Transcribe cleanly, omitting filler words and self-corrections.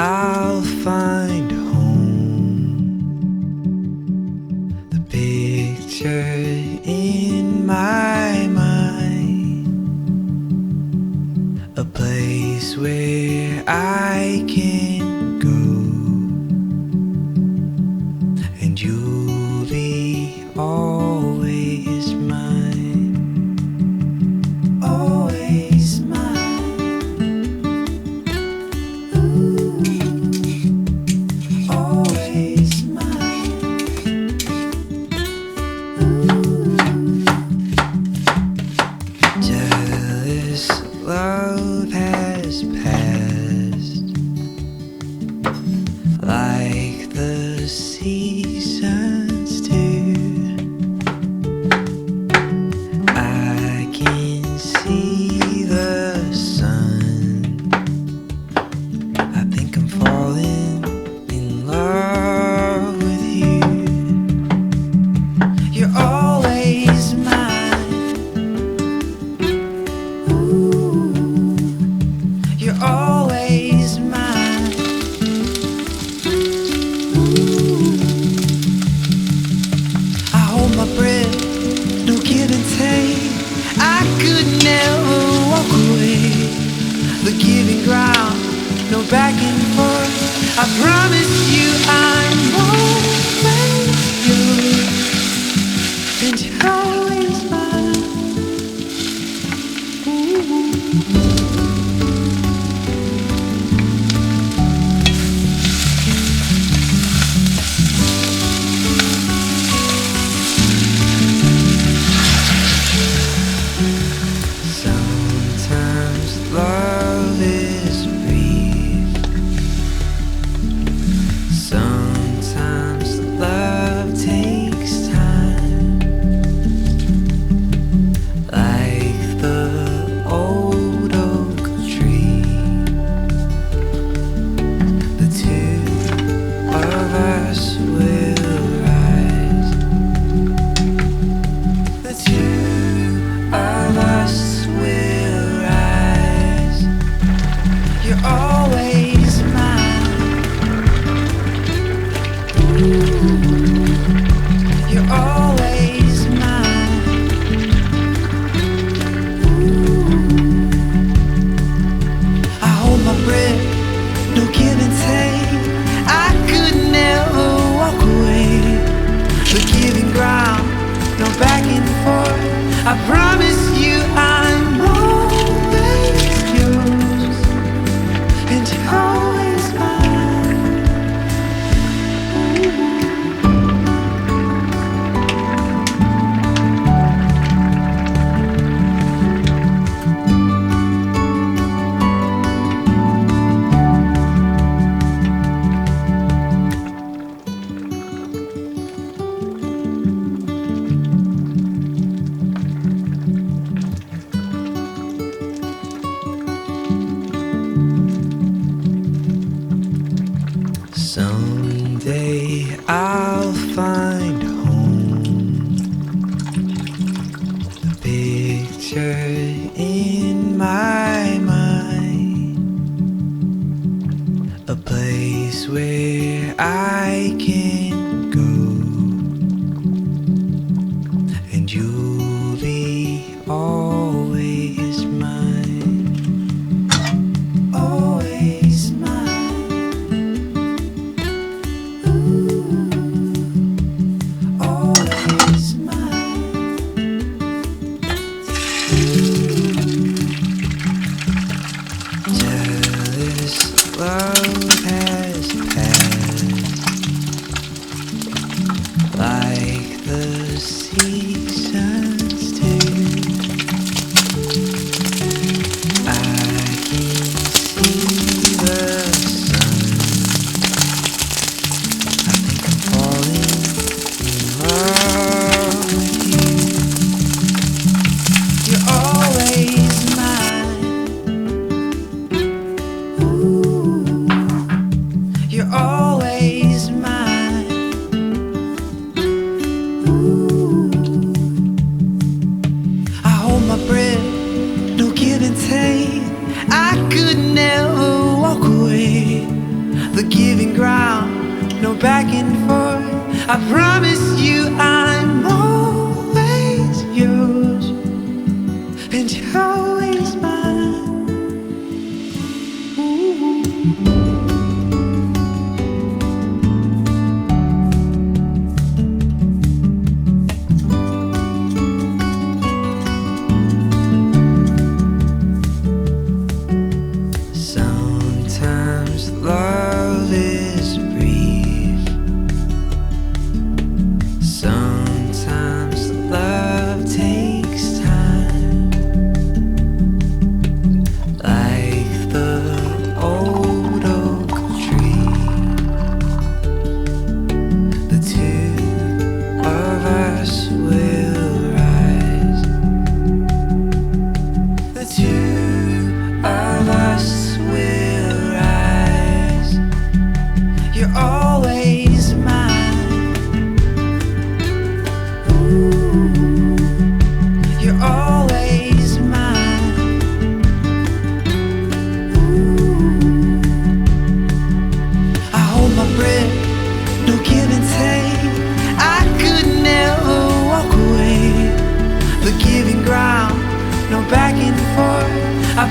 I'll find home. The picture in my mind, a place where I can go, and you'll be always mine, always mine. Always mine. Jealous love has passed like the seasons do. I can see the sun. I think I'm falling in love with you. You're always mine. Ooh, you're always mine. Ooh, I hold my breath, no give and take. I could never walk away. The giving ground, no back and forth. I promise you I'm always yours, and you're always mine. Ooh. Sometimes love is brief. Sometimes love takes time, like the old oak tree. The two of us will rise. The two of us will rise. You're always mine. You're always mine. I hold my breath, no give and take. I could never walk away. The giving ground, no back and forth. I promise you I'm always yours, and you're always mine. Someday I'll find home. The picture in my mind, a place where I can go, and you'll be always mine, always mine. Always mine. Jealous love has passed like the seasons do. I can see the sun. I think I'm falling in love with you. You're always mine. Ooh. I